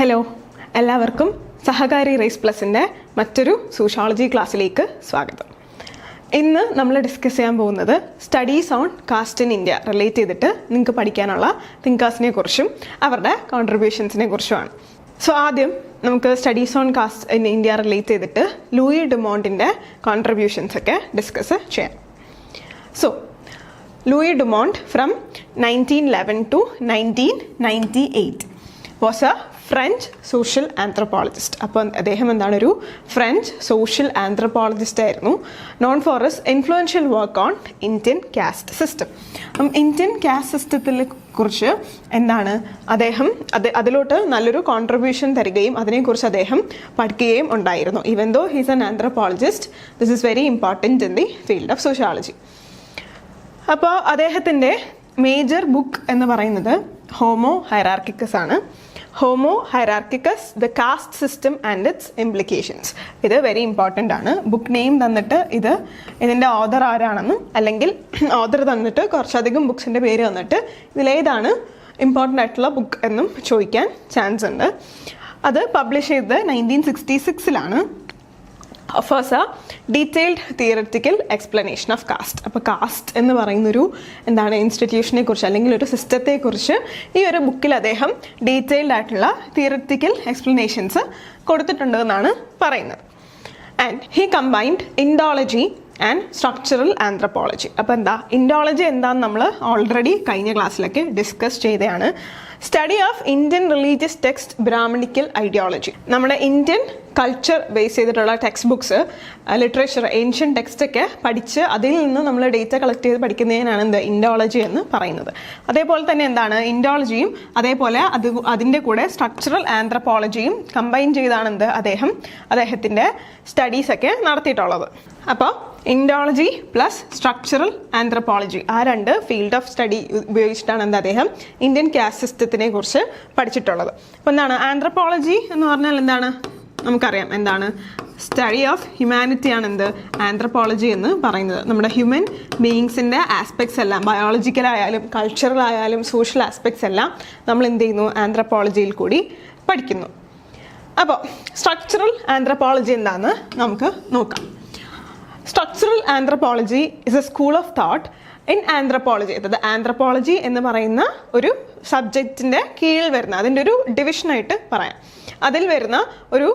Hello, എല്ലാവർക്കും സഹകാരി raise പ്ലസിൻ്റെ മറ്റൊരു sociology ക്ലാസ്സിലേക്ക് സ്വാഗതം. ഇന്ന് നമ്മൾ ഡിസ്കസ് ചെയ്യാൻ പോകുന്നത് studies on caste in India relate ചെയ്തിട്ട് നിങ്ങൾക്ക് പഠിക്കാനുള്ള തിങ്കേഴ്സിനെ കുറിച്ചും അവരുടെ കോൺട്രിബ്യൂഷൻസിനെ കുറിച്ചുമാണ്. സോ ആദ്യം നമുക്ക് studies on caste in India relate ചെയ്തിട്ട് ലൂയി ഡുമോണ്ടിൻ്റെ കോൺട്രിബ്യൂഷൻസ് ഒക്കെ ഡിസ്കസ് ചെയ്യാം. So Louis Dumont from 1911 to 1998 was a French social anthropologist. അപ്പോൾ അദ്ദേഹം എന്താണ്, ഒരു ഫ്രഞ്ച് സോഷ്യൽ ആന്ത്രപ്പോളജിസ്റ്റ് ആയിരുന്നു. Known for his influential work on Indian caste system. Indian caste സിസ്റ്റത്തിനെ കുറിച്ച് എന്താണ് അദ്ദേഹം അതിലോട്ട് നല്ലൊരു കോൺട്രിബ്യൂഷൻ തരികയും അതിനെക്കുറിച്ച് അദ്ദേഹം പഠിക്കുകയും ഉണ്ടായിരുന്നു. Even though he's an anthropologist, this is very important in the field of sociology. അപ്പോൾ അദ്ദേഹത്തിൻ്റെ മേജർ ബുക്ക് എന്ന് പറയുന്നത് ഹോമോ ഹൈറാർക്കിക്കസ് ആണ്. Homo Hierarchicus the caste system and its implications. ഇത് വെരി ഇമ്പോർട്ടൻ്റ് ആണ്. ബുക്ക് നെയിം തന്നിട്ട് ഇതിൻ്റെ ഓഥർ ആരാണെന്നും അല്ലെങ്കിൽ ഓഥർ തന്നിട്ട് കുറച്ചധികം ബുക്സിൻ്റെ പേര് തന്നിട്ട് ഇതിലേതാണ് ഇമ്പോർട്ടൻ്റ് ആയിട്ടുള്ള ബുക്ക് എന്നും ചോദിക്കാൻ ചാൻസ് ഉണ്ട്. അത് പബ്ലിഷ് ചെയ്തത് 1966 offers A detailed theoretical explanation of caste. അപ്പോൾ കാസ്റ്റ് എന്ന് പറയുന്നൊരു ഇൻസ്റ്റിറ്റ്യൂഷനെ കുറിച്ച് അല്ലെങ്കിൽ ഒരു സിസ്റ്റത്തെക്കുറിച്ച് ഈ ഒരു ബുക്കിൽ അദ്ദേഹം ഡീറ്റെയിൽഡ് ആയിട്ടുള്ള തിയററ്റിക്കൽ എക്സ്പ്ലനേഷൻസ് കൊടുത്തിട്ടുണ്ട് എന്നാണ് പറയുന്നത്. And he combined Indology and structural anthropology. അപ്പോൾ ഇൻഡോളജി എന്താണെന്ന് നമ്മൾ ഓൾറെഡി കഴിഞ്ഞ ക്ലാസ്സിലൊക്കെ ഡിസ്കസ് ചെയ്തതാണ്. Study of Indian religious text Brahmanical ideology. നമ്മുടെ ഇന്ത്യൻ കൾച്ചർ ബേസ് ചെയ്തിട്ടുള്ള text books, literature, ancient text ഒക്കെ പഠിച്ച് അതിൽ നിന്ന് നമ്മൾ ഡേറ്റ കളക്ട് ചെയ്ത് പഠിക്കുന്നതിനാണ് ഇൻഡോളജി എന്ന് പറയുന്നത്. അതേപോലെ തന്നെ ഇൻഡോളജിയും അതേപോലെ അതിൻ്റെ കൂടെ സ്ട്രക്ചറൽ ആന്ത്രപ്പോളജിയും കമ്പൈൻ ചെയ്താണ് അദ്ദേഹത്തിൻ്റെ സ്റ്റഡീസൊക്കെ നടത്തിയിട്ടുള്ളത്. അപ്പോൾ ഇൻഡോളജി പ്ലസ് സ്ട്രക്ചറൽ ആന്ത്രപ്പോളജി, ആ രണ്ട് ഫീൽഡ് ഓഫ് സ്റ്റഡി ഉപയോഗിച്ചിട്ടാണ് അദ്ദേഹം ഇന്ത്യൻ കാസ്റ്റ് സിസ്റ്റത്തിനെ കുറിച്ച് പഠിച്ചിട്ടുള്ളത്. അപ്പോൾ ആന്ത്രപ്പോളജി എന്ന് പറഞ്ഞാൽ നമുക്കറിയാം സ്റ്റഡി ഓഫ് ഹ്യൂമാനിറ്റി ആണ് ആന്ത്രപ്പോളജി എന്ന് പറയുന്നത്. നമ്മുടെ ഹ്യൂമൻ ബീയിങ്സിൻ്റെ ആസ്പെക്ട്സ് എല്ലാം, ബയോളജിക്കലായാലും കൾച്ചറൽ ആയാലും സോഷ്യൽ ആസ്പെക്ട്സ് എല്ലാം നമ്മൾ ആന്ത്രപ്പോളജിയിൽ കൂടി പഠിക്കുന്നു. അപ്പോൾ സ്ട്രക്ചറൽ ആന്ത്രപ്പോളജി എന്താണെന്ന് നമുക്ക് നോക്കാം. Structural anthropology is A school of thought in anthropology. അതായത് ആന്ത്രപ്പോളജി എന്ന് പറയുന്ന ഒരു സബ്ജക്റ്റിൻ്റെ കീഴിൽ വരുന്ന, അതിൻ്റെ ഒരു ഡിവിഷനായിട്ട് പറയാം, അതിൽ വരുന്ന ഒരു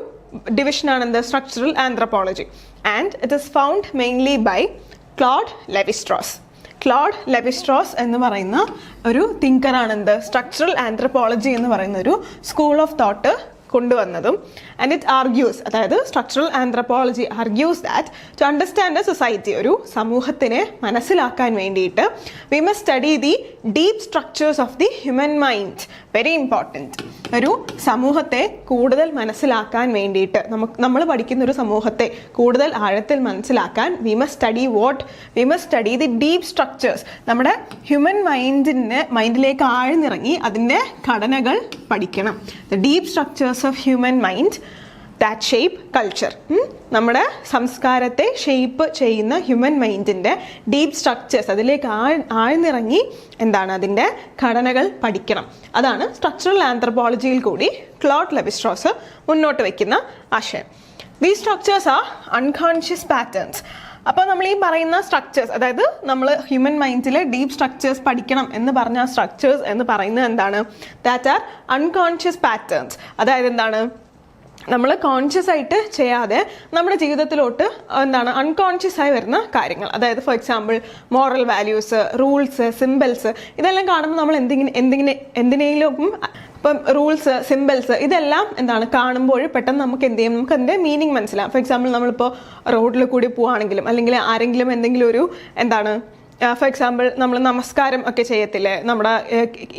ഡിവിഷനാണ് structural anthropology. And it is found mainly by Claude Levi Strauss. Claude Levi Strauss എന്ന് പറയുന്ന ഒരു തിങ്കറാണ് സ്ട്രക്ചറൽ ആന്ത്രപ്പോളജി എന്ന് പറയുന്ന ഒരു സ്കൂൾ ഓഫ് തോട്ട് കൊണ്ടുവന്നതും. ആൻഡ് ഇറ്റ് ആർഗ്യൂസ്, അതായത് structural anthropology argues that to understand a society, ഒരു സമൂഹത്തിനെ മനസ്സിലാക്കാൻ വേണ്ടിയിട്ട് we must study the deep structures of the human mind. Very important. ഒരു സമൂഹത്തെ കൂടുതൽ മനസ്സിലാക്കാൻ വേണ്ടിയിട്ട്, നമ്മൾ പഠിക്കുന്ന ഒരു സമൂഹത്തെ കൂടുതൽ ആഴത്തിൽ മനസ്സിലാക്കാൻ V must study the deep structures. നമ്മുടെ ഹ്യൂമൻ മൈൻഡിലേക്ക് ആഴ്ന്നിറങ്ങി അതിൻ്റെ ഘടനകൾ പഠിക്കണം. The deep structures of human mind that shape culture. നമ്മുടെ സംസ്കാരത്തെ ഷേപ്പ് ചെയ്യുന്ന ഹ്യൂമൻ മൈൻഡിൻ്റെ ഡീപ് സ്ട്രക്ചേഴ്സ്, അതിലേക്ക് ആഴ്ന്നിറങ്ങി അതിൻ്റെ ഘടനകൾ പഠിക്കണം. അതാണ് സ്ട്രക്ചറൽ ആന്ത്രപ്പോളജിയിൽ കൂടി ക്ലോഡ് ലെവിസ്ട്രോസ് മുന്നോട്ട് വയ്ക്കുന്ന ആശയം. These structures R unconscious patterns. അപ്പോൾ നമ്മൾ ഈ പറയുന്ന സ്ട്രക്ചേഴ്സ്, അതായത് നമ്മൾ ഹ്യൂമൻ മൈൻഡിലെ ഡീപ് സ്ട്രക്ചേഴ്സ് പഠിക്കണം എന്ന് പറഞ്ഞ സ്ട്രക്ചേഴ്സ് എന്ന് പറയുന്നത് ദാറ്റ് ആർ അൺകോൺഷ്യസ് പാറ്റേൺസ്. അതായത് നമ്മൾ കോൺഷ്യസ് ആയിട്ട് ചെയ്യാതെ നമ്മുടെ ജീവിതത്തിലോട്ട് അൺകോൺഷ്യസ് ആയി വരുന്ന കാര്യങ്ങൾ. അതായത് for example moral values, rules, symbols, ഇതെല്ലാം കാണുമ്പോൾ നമ്മൾ എന്തിനേലും ഇപ്പം റൂൾസ്, സിംബൽസ്, ഇതെല്ലാം കാണുമ്പോൾ പെട്ടെന്ന് നമുക്ക് നമുക്ക് അതിൻ്റെ മീനിങ് മനസ്സിലാവും. ഫോർ എക്സാമ്പിൾ നമ്മളിപ്പോൾ റോഡിൽ കൂടി പോവുകയാണെങ്കിലും അല്ലെങ്കിൽ ആരെങ്കിലും എന്തെങ്കിലും ഒരു ഫോർ എക്സാമ്പിൾ നമ്മൾ നമസ്കാരം ഒക്കെ ചെയ്യത്തില്ലേ നമ്മുടെ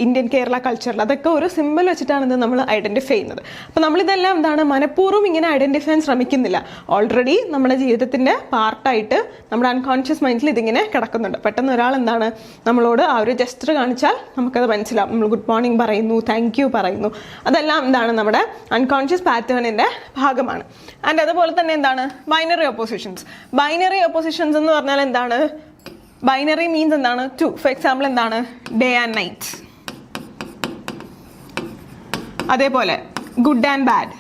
ഇന്ത്യൻ കേരള കൾച്ചറിൽ, അതൊക്കെ ഒരു സിമ്പിൾ വെച്ചിട്ടാണ് നമ്മൾ ഐഡൻറ്റിഫൈ ചെയ്യുന്നത്. അപ്പോൾ നമ്മളിതെല്ലാം മനഃപൂർവ്വം ഇങ്ങനെ ഐഡൻറ്റിഫൈ ചെയ്യാൻ ശ്രമിക്കുന്നില്ല. ഓൾറെഡി നമ്മുടെ ജീവിതത്തിൻ്റെ പാർട്ടായിട്ട് നമ്മുടെ അൺകോൺഷ്യസ് മൈൻഡിൽ ഇതിങ്ങനെ കിടക്കുന്നുണ്ട്. പെട്ടെന്ന് ഒരാൾ നമ്മളോട് ആ ഒരു ജസ്റ്റർ കാണിച്ചാൽ നമുക്കത് മനസ്സിലാവും. നമ്മൾ ഗുഡ് മോർണിംഗ് പറയുന്നു, താങ്ക് യു പറയുന്നു, അതെല്ലാം നമ്മുടെ അൺകോൺഷ്യസ് പാറ്റേണിൻ്റെ ഭാഗമാണ്. ആൻഡ് അതുപോലെ തന്നെ ബൈനറി ഒപ്പോസിഷൻസ്. ബൈനറി ഒപ്പോസിഷൻസ് എന്ന് പറഞ്ഞാൽ binary means two. For example day and night. അതേപോലെ ഗുഡ് ആൻഡ് ബാഡ്,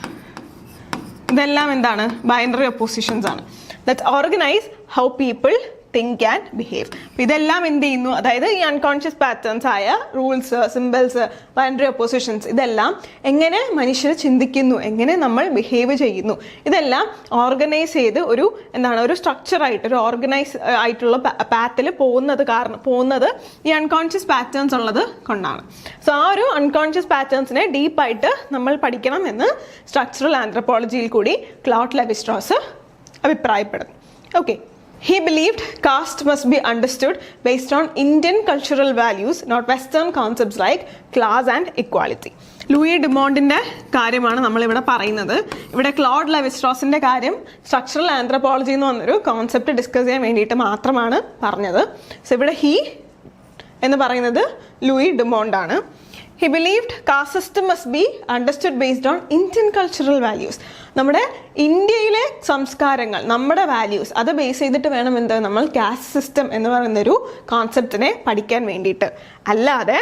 ഇതെല്ലാം എന്താണ്? ബൈനറി ഒപ്പോസിഷൻസ് ആണ്. That organise how people think and behave. ഇതെല്ലാം എന്ത് ചെയ്യുന്നു? അതായത് ഈ അൺകോൺഷ്യസ് പാറ്റേൺസ് ആയ റൂൾസ്, സിമ്പിൾസ്, ബൈനറി ഒപ്പോസിഷൻസ്, ഇതെല്ലാം എങ്ങനെ മനുഷ്യർ ചിന്തിക്കുന്നു, എങ്ങനെ നമ്മൾ ബിഹേവ് ചെയ്യുന്നു, ഇതെല്ലാം ഓർഗനൈസ് ചെയ്ത് ഒരു എന്താണ്, ഒരു സ്ട്രക്ചറായിട്ട്, ഒരു ഓർഗനൈസ് ആയിട്ടുള്ള പാത്തിൽ പോകുന്നത് ഈ അൺകോൺഷ്യസ് പാറ്റേൺസ് ഉള്ളത് കൊണ്ടാണ്. സോ ആ ഒരു അൺകോൺഷ്യസ് പാറ്റേൺസിനെ ഡീപ്പായിട്ട് നമ്മൾ പഠിക്കണം എന്ന് സ്ട്രക്ചറൽ ആന്ത്രപ്പോളജിയിൽ കൂടി ക്ലോഡ് ലെവി-സ്ട്രോസ് അഭിപ്രായപ്പെടുന്നു. Okay. He believed caste must be understood based on Indian cultural values, not Western concepts like class and equality. Louis ഡിമോണ്ടിൻ്റെ കാര്യമാണ് നമ്മളിവിടെ പറയുന്നത്. ഇവിടെ ക്ലോഡ് ലെവി-സ്ട്രോസിൻ്റെ കാര്യം സ്ട്രക്ചറൽ ആന്ത്രപ്പോളജി എന്ന് പറഞ്ഞൊരു കോൺസെപ്റ്റ് ഡിസ്കസ് ചെയ്യാൻ വേണ്ടിയിട്ട് മാത്രമാണ് പറഞ്ഞത്. സോ ഇവിടെ ഹി എന്ന് പറയുന്നത് Louis ഡിമോണ്ടാണ്. He believed caste system must be understood based on Indian cultural values. നമ്മുടെ ഇന്ത്യയിലെ സംസ്കാരങ്ങൾ, നമ്മുടെ വാല്യൂസ്, അത് ബേസ് ചെയ്തിട്ട് വേണം നമ്മൾ കാസ്റ്റ് സിസ്റ്റം എന്ന് പറയുന്നൊരു കോൺസെപ്റ്റിനെ പഠിക്കാൻ വേണ്ടിയിട്ട്. അല്ലാതെ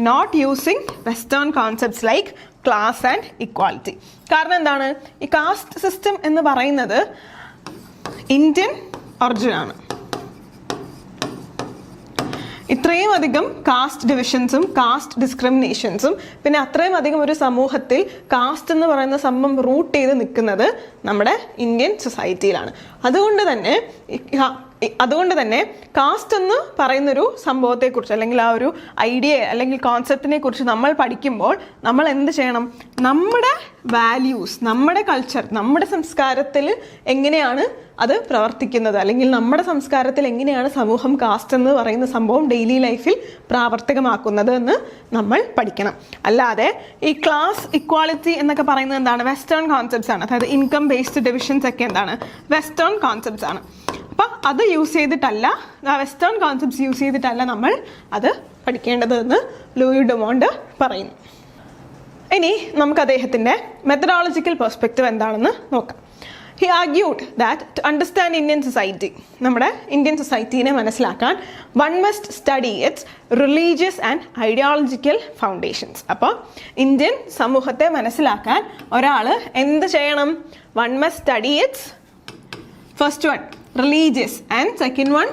not using western concepts like class and equality. കാരണം എന്താണ്? ഈ കാസ്റ്റ് സിസ്റ്റം എന്ന് പറയുന്നത് ഇന്ത്യൻ ഒറിജിനാണ്. ഇത്രയും അധികം കാസ്റ്റ് ഡിവിഷൻസും കാസ്റ്റ് ഡിസ്ക്രിമിനേഷൻസും പിന്നെ അത്രയും അധികം ഒരു സമൂഹത്തിൽ കാസ്റ്റ് എന്ന് പറയുന്ന സംഭവം റൂട്ട് ചെയ്ത് നിൽക്കുന്നത് നമ്മുടെ ഇന്ത്യൻ സൊസൈറ്റിയിലാണ്. അതുകൊണ്ട് തന്നെ കാസ്റ്റ് എന്ന് പറയുന്നൊരു സംഭവത്തെക്കുറിച്ച് അല്ലെങ്കിൽ ആ ഒരു ഐഡിയ അല്ലെങ്കിൽ കോൺസെപ്റ്റിനെ കുറിച്ച് നമ്മൾ പഠിക്കുമ്പോൾ നമ്മൾ എന്ത് ചെയ്യണം? നമ്മുടെ വാല്യൂസ്, നമ്മുടെ കൾച്ചർ, നമ്മുടെ സംസ്കാരത്തിൽ എങ്ങനെയാണ് അത് പ്രവർത്തിക്കുന്നത്, അല്ലെങ്കിൽ നമ്മുടെ സംസ്കാരത്തിൽ എങ്ങനെയാണ് സമൂഹം കാസ്റ്റ് എന്ന് പറയുന്ന സംഭവം ഡെയിലി ലൈഫിൽ പ്രാവർത്തികമാക്കുന്നത് എന്ന് നമ്മൾ പഠിക്കണം. അല്ലാതെ ഈ ക്ലാസ് ഇക്വാളിറ്റി എന്നൊക്കെ പറയുന്നത് എന്താണ്? വെസ്റ്റേൺ കോൺസെപ്റ്റ്സ് ആണ്. അതായത് ഇൻകം ബേസ്ഡ് ഡിവിഷൻസ് ഒക്കെ എന്താണ്? വെസ്റ്റേൺ കോൺസെപ്റ്റ്സ് ആണ്. അപ്പം അത് യൂസ് ചെയ്തിട്ടല്ല, ആ വെസ്റ്റേൺ കോൺസെപ്റ്റ്സ് യൂസ് ചെയ്തിട്ടല്ല നമ്മൾ അത് പഠിക്കേണ്ടതെന്ന് ലൂയി ഡിമോണ്ട് പറയുന്നു. ഇനി നമുക്ക് അദ്ദേഹത്തിൻ്റെ മെത്തഡോളജിക്കൽ പെർസ്പെക്റ്റീവ് എന്താണെന്ന് നോക്കാം. He argued that to understand Indian society, നമ്മുടെ ഇന്ത്യൻ സൊസൈറ്റീനെ മനസ്സിലാക്കാൻ one must study its religious and ideological foundations. അപ്പോൾ ഇന്ത്യൻ സമൂഹത്തെ മനസ്സിലാക്കാൻ ഒരാൾ എന്ത് ചെയ്യണം? One must study its first one religious and second one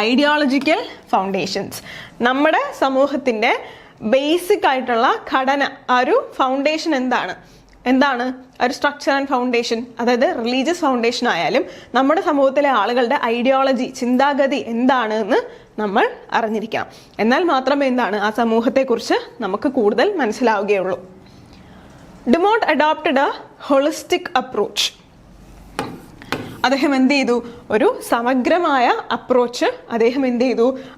ideological foundations. നമ്മുടെ സമൂഹത്തിൻ്റെ ബേസിക് ആയിട്ടുള്ള ഘടന, ആ ഒരു ഫൗണ്ടേഷൻ എന്താണ് ഒരു സ്ട്രക്ചർ ആൻഡ് ഫൗണ്ടേഷൻ. അതായത് റിലീജിയസ് ഫൗണ്ടേഷൻ ആയാലും നമ്മുടെ സമൂഹത്തിലെ ആളുകളുടെ ഐഡിയോളജി, ചിന്താഗതി എന്താണ് എന്ന് നമ്മൾ അറിഞ്ഞിരിക്കണം. എന്നാൽ മാത്രമേ ആ സമൂഹത്തെക്കുറിച്ച് നമുക്ക് കൂടുതൽ മനസ്സിലാവുകയുള്ളൂ. Dumont adopted a holistic approach. അദ്ദേഹം എന്ത് ചെയ്തു? ഒരു സമഗ്രമായ അപ്രോച്ച്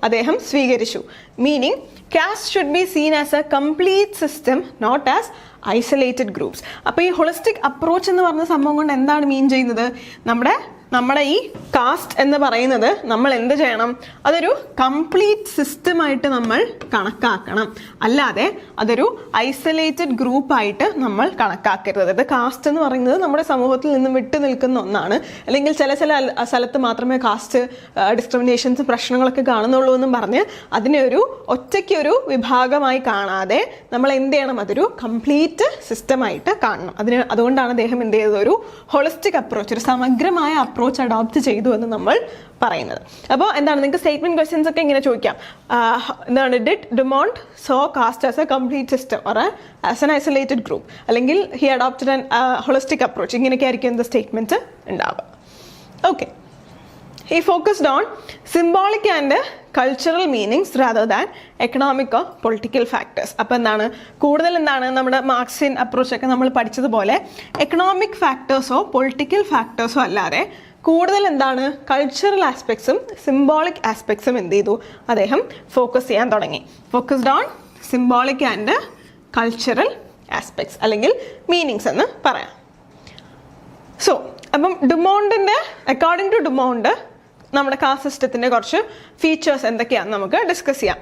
അദ്ദേഹം സ്വീകരിച്ചു. Meaning caste should be seen as a complete system, not as isolated groups. അപ്പോൾ ഈ ഹോളിസ്റ്റിക് അപ്രോച്ച് എന്ന് പറഞ്ഞ സംഭവം കൊണ്ട് എന്താണ് മീൻ ചെയ്യുന്നത്? നമ്മുടെ ഈ കാസ്റ്റ് എന്ന് പറയുന്നത് നമ്മൾ എന്ത് ചെയ്യണം? അതൊരു കംപ്ലീറ്റ് സിസ്റ്റമായിട്ട് നമ്മൾ കണക്കാക്കണം. അല്ലാതെ അതൊരു ഐസൊലേറ്റഡ് ഗ്രൂപ്പായിട്ട് നമ്മൾ കണക്കാക്കരുത്. ഇത് കാസ്റ്റ് എന്ന് പറയുന്നത് നമ്മുടെ സമൂഹത്തിൽ നിന്നും വിട്ടു നിൽക്കുന്ന ഒന്നാണ്. അല്ലെങ്കിൽ ചില സ്ഥലത്ത് മാത്രമേ കാസ്റ്റ് ഡിസ്ക്രിമിനേഷൻസ് പ്രശ്നങ്ങളൊക്കെ കാണുന്നുള്ളൂ എന്നും പറഞ്ഞ് അതിനെ ഒരു ഒറ്റയ്ക്കൊരു വിഭാഗമായി കാണാതെ നമ്മൾ എന്ത് ചെയ്യണം? അതൊരു കംപ്ലീറ്റ് സിസ്റ്റമായിട്ട് കാണണം. അതുകൊണ്ടാണ് അദ്ദേഹം എന്ത് ചെയ്തത്? ഒരു ഹോളിസ്റ്റിക് അപ്രോച്ച്, ഒരു സമഗ്രമായ അപ്രോച്ച് അഡോപ്റ്റ് ചെയ്തു എന്ന് നമ്മൾ പറയുന്നത്. അപ്പോൾ നിങ്ങൾക്ക് സ്റ്റേറ്റ്മെന്റ് ക്വസ്റ്റ്യൻസ് ഒക്കെ ഇങ്ങനെ ചോദിക്കാം. Did Dumont saw caste as a complete system or as an isolated group, അല്ലെങ്കിൽ he adopted an holistic approach, ഇങ്ങനെയൊക്കെ ആയിരിക്കും എന്ത് സ്റ്റേറ്റ്മെന്റ് ഉണ്ടാവുക. Okay. He focused on symbolic and cultural meanings rather than economic or political factors. അപ്പോൾ കൂടുതൽ നമ്മുടെ Marxian അപ്രോച്ചൊക്കെ നമ്മൾ പഠിച്ചതുപോലെ economic ഫാക്ടേഴ്സോ political ഫാക്ടേഴ്സോ അല്ലാതെ കൂടുതൽ കൾച്ചറൽ ആസ്പെക്ട്സും സിംബോളിക് ആസ്പെക്ട്സും എന്ത് ചെയ്തു? അദ്ദേഹം ഫോക്കസ് ചെയ്യാൻ തുടങ്ങി. Focused on symbolic and cultural aspects അല്ലെങ്കിൽ മീനിങ്സ് എന്ന് പറയാം. സോ അപ്പം അക്കോർഡിംഗ് ടു ഡിമോണ്ട് നമ്മുടെ കാസ്റ്റ് സിസ്റ്റത്തിൻ്റെ കുറച്ച് ഫീച്ചേഴ്സ് എന്തൊക്കെയാണെന്ന് നമുക്ക് ഡിസ്കസ് ചെയ്യാം.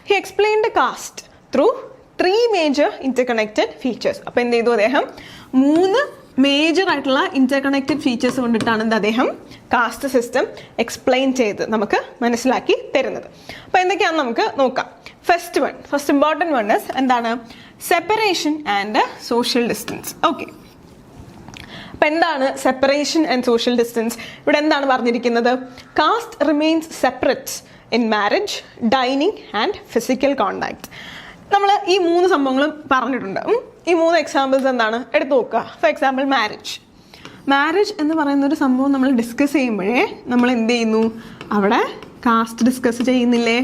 He explained caste through 3 major interconnected features. അപ്പോൾ എന്ത് ചെയ്തു? അദ്ദേഹം 3 മേജർ ആയിട്ടുള്ള ഇന്റർകണക്റ്റഡ് ഫീച്ചേഴ്സ് കൊണ്ടിട്ടാണ് അദ്ദേഹം കാസ്റ്റ് സിസ്റ്റം എക്സ്പ്ലെയിൻ ചെയ്ത് നമുക്ക് മനസ്സിലാക്കി തരുന്നത്. അപ്പോൾ എന്തൊക്കെയാണെന്ന് നമുക്ക് നോക്കാം. First important one is separation and social distance. Okay, അപ്പം എന്താണ് സെപ്പറേഷൻ ആൻഡ് സോഷ്യൽ ഡിസ്റ്റൻസ്? ഇവിടെ എന്താണ് പറഞ്ഞിരിക്കുന്നത്? Caste remains separate in marriage, dining and physical contact. നമ്മൾ ഈ 3 സംഭവങ്ങളും പറഞ്ഞിട്ടുണ്ട്. ഈ 3 എക്സാമ്പിൾസ് എന്താണ് എടുത്തു നോക്കുക. ഫോർ എക്സാമ്പിൾ മാരേജ് എന്ന് പറയുന്ന ഒരു സംഭവം നമ്മൾ ഡിസ്കസ് ചെയ്യുമ്പോഴേ നമ്മൾ എന്ത് ചെയ്യുന്നു? അവിടെ കാസ്റ്റ് ഡിസ്കസ് ചെയ്യുന്നില്ലേ?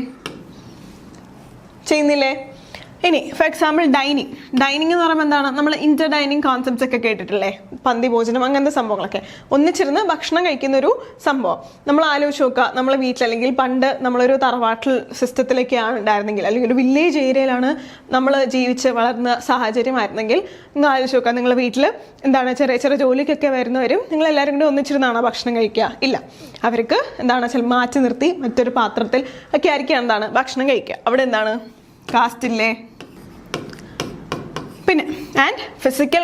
ഇനി ഫോർ എക്സാമ്പിൾ ഡൈനിങ് എന്ന് പറയുമ്പോൾ എന്താണ്? നമ്മൾ ഇന്റർ ഡൈനിങ് കോൺസെപ്റ്റ്സ് ഒക്കെ കേട്ടിട്ടില്ലേ? പന്തി ഭോജനം, അങ്ങനത്തെ സംഭവങ്ങളൊക്കെ ഒന്നിച്ചിരുന്ന് ഭക്ഷണം കഴിക്കുന്ന ഒരു സംഭവം. നമ്മൾ ആലോചിച്ച് നോക്കുക, നമ്മളെ വീട്ടിൽ അല്ലെങ്കിൽ പണ്ട് നമ്മളൊരു തറവാട്ടിൽ സിസ്റ്റത്തിലേക്കാണ് ഉണ്ടായിരുന്നെങ്കിൽ, അല്ലെങ്കിൽ ഒരു വില്ലേജ് ഏരിയയിലാണ് നമ്മൾ ജീവിച്ച് വളർന്ന സാഹചര്യമായിരുന്നെങ്കിൽ, നിങ്ങൾ ആലോചിച്ച് നോക്കുക, നിങ്ങളുടെ വീട്ടിൽ എന്താണ് ചെറിയ ചെറിയ ജോലിക്കൊക്കെ വരുന്നവരും നിങ്ങൾ എല്ലാവരും കൂടി ഒന്നിച്ചിരുന്നാണോ ഭക്ഷണം കഴിക്കുക? ഇല്ല, അവർക്ക് എന്താണ് ചില മാറ്റി നിർത്തി മറ്റൊരു പാത്രത്തിൽ ഒക്കെ ആയിരിക്കും എന്താണ് ഭക്ഷണം കഴിക്കുക. അവിടെ എന്താണ് കാസ്റ്റ് ഇല്ലേ? പിന്നെ ആൻഡ് ഫിസിക്കൽ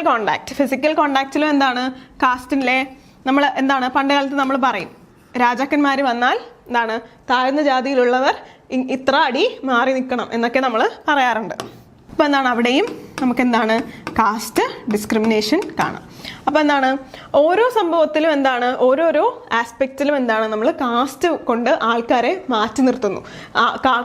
കോണ്ടാക്റ്റിലും എന്താണ് കാസ്റ്റ് ഇല്ലേ? നമ്മൾ എന്താണ് പണ്ട് കാലത്ത് നമ്മൾ പറയും, രാജാക്കന്മാർ വന്നാൽ എന്താണ് താഴ്ന്ന ജാതിയിലുള്ളവർ ഇത്ര അടി മാറി നിൽക്കണം എന്നൊക്കെ നമ്മൾ പറയാറുണ്ട്. അപ്പോൾ എന്താണ് അവിടെയും നമുക്ക് എന്താണ് കാസ്റ്റ് ഡിസ്ക്രിമിനേഷൻ കാണാം. അപ്പോൾ എന്താണ് ഓരോ സംഭവത്തിലും എന്താണ് ഓരോരോ ആസ്പെക്റ്റിലും എന്താണ് നമ്മൾ കാസ്റ്റ് കൊണ്ട് ആൾക്കാരെ മാറ്റി നിർത്തുന്നു.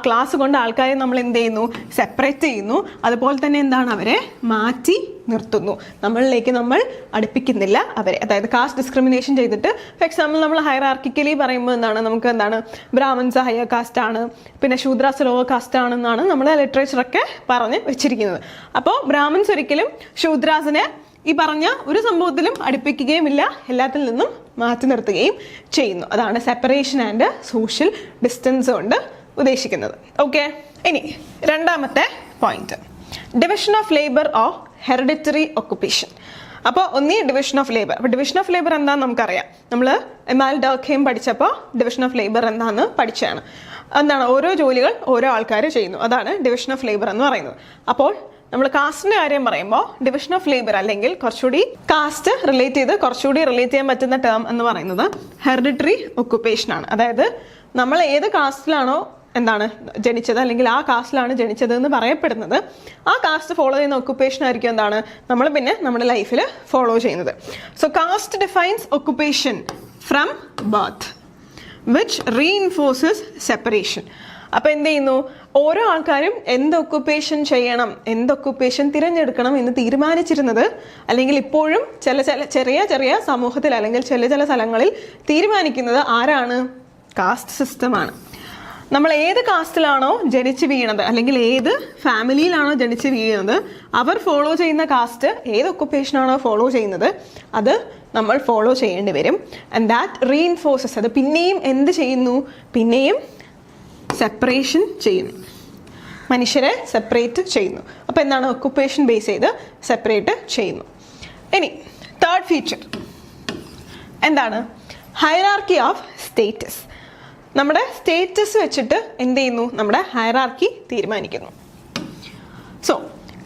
ക്ലാസ് കൊണ്ട് ആൾക്കാരെ നമ്മൾ എന്ത് ചെയ്യുന്നു? സെപ്പറേറ്റ് ചെയ്യുന്നു. അതുപോലെ തന്നെ എന്താണ് അവരെ മാറ്റി നിർത്തുന്നു. നമ്മളിലേക്ക് നമ്മൾ അടുപ്പിക്കുന്നില്ല അവരെ. അതായത് കാസ്റ്റ് ഡിസ്ക്രിമിനേഷൻ ചെയ്തിട്ട് ഫോർ എക്സാമ്പിൾ നമ്മൾ ഹൈറാർക്കിക്കലി പറയുമ്പോൾ എന്താണ് നമുക്ക് എന്താണ് ബ്രാഹ്മൺസ് ഹയർ കാസ്റ്റ് ആണ്, പിന്നെ ശൂദ്രാസ് ലോവർ കാസ്റ്റ് ആണെന്നാണ് നമ്മുടെ ലിറ്ററേച്ചറൊക്കെ പറഞ്ഞ് വെച്ചിരിക്കുന്നത്. അപ്പോൾ ബ്രാഹ്മൺസ് ഒരിക്കലും ശൂദ്രാസിനെ ഈ പറഞ്ഞ ഒരു സംഭവത്തിലും അടുപ്പിക്കുകയുമില്ല, എല്ലാത്തിൽ നിന്നും മാറ്റി നിർത്തുകയും ചെയ്യുന്നു. അതാണ് സെപ്പറേഷൻ ആൻഡ് സോഷ്യൽ ഡിസ്റ്റൻസ് കൊണ്ട് ഉദ്ദേശിക്കുന്നത്. ഓക്കെ, ഇനി രണ്ടാമത്തെ point, division of labour or hereditary occupation. അപ്പോൾ ഡിവിഷൻ ഓഫ് ലേബർ. അപ്പോൾ ഡിവിഷൻ ഓഫ് ലേബർ എന്താണെന്ന് നമുക്കറിയാം. നമ്മൾ എമാൽ ഡർഖെയിം പഠിച്ചപ്പോൾ ഡിവിഷൻ ഓഫ് ലേബർ എന്താണെന്ന് പഠിച്ചതാണ്. എന്താണ് ഓരോ ജോലികൾ ഓരോ ആൾക്കാർ ചെയ്യുന്നു, അതാണ് ഡിവിഷൻ ഓഫ് ലേബർ എന്ന് പറയുന്നത്. അപ്പോൾ നമ്മൾ കാസ്റ്റിന്റെ കാര്യം പറയുമ്പോൾ ഡിവിഷൻ ഓഫ് ലേബർ അല്ലെങ്കിൽ കുറച്ചുകൂടി കാസ്റ്റ് റിലേറ്റ് ചെയ്യാൻ പറ്റുന്ന ടേം എന്ന് പറയുന്നത് ഹെറിഡിറ്ററി ഒക്കുപ്പേഷൻ ആണ്. അതായത് നമ്മൾ ഏത് കാസ്റ്റിലാണോ എന്താണ് ജനിച്ചത് അല്ലെങ്കിൽ ആ കാസ്റ്റിലാണ് ജനിച്ചത് എന്ന് പറയപ്പെടുന്നത്, ആ കാസ്റ്റ് ഫോളോ ചെയ്യുന്ന ഒക്കുപ്പേഷൻ ആയിരിക്കും എന്താണ് നമ്മൾ പിന്നെ നമ്മുടെ ലൈഫിൽ ഫോളോ ചെയ്യുന്നത്. So caste defines occupation from birth which reinforces separation. അപ്പോൾ എന്ത് ചെയ്യുന്നു? ഓരോ ആൾക്കാരും എന്ത് ഒക്കുപ്പേഷൻ ചെയ്യണം, എന്ത് ഒക്കുപ്പേഷൻ തിരഞ്ഞെടുക്കണം എന്ന് തീരുമാനിച്ചിരുന്നത്, അല്ലെങ്കിൽ ഇപ്പോഴും ചെറിയ സമൂഹത്തിൽ അല്ലെങ്കിൽ ചില സ്ഥലങ്ങളിൽ തീരുമാനിക്കുന്നത് ആരാണ്? കാസ്റ്റ് സിസ്റ്റമാണ്. നമ്മൾ ഏത് കാസ്റ്റിലാണോ ജനിച്ച് വീണത് അല്ലെങ്കിൽ ഏത് ഫാമിലിയിലാണോ ജനിച്ച് വീഴുന്നത്, അവർ ഫോളോ ചെയ്യുന്ന കാസ്റ്റ് ഏത് ഒക്കുപ്പേഷനാണോ ഫോളോ ചെയ്യുന്നത് അത് നമ്മൾ ഫോളോ ചെയ്യേണ്ടി വരും. ആൻഡ് ദാറ്റ് റീഇൻഫോഴ്സസ്, അത് പിന്നെയും എന്ത് ചെയ്യുന്നു? പിന്നെയും സെപ്പറേഷൻ ചെയ്യുന്നു, മനുഷ്യരെ സെപ്പറേറ്റ് ചെയ്യുന്നു. അപ്പോൾ എന്താണ്? ഒക്കുപ്പേഷൻ ബേസ് ചെയ്ത് സെപ്പറേറ്റ് ചെയ്യുന്നു. ഇനി തേർഡ് ഫീച്ചർ എന്താണ്? Hierarchy of status. നമ്മുടെ സ്റ്റേറ്റസ് വെച്ചിട്ട് എന്ത് ചെയ്യുന്നു? നമ്മുടെ ഹൈറാർക്കി തീരുമാനിക്കുന്നു. So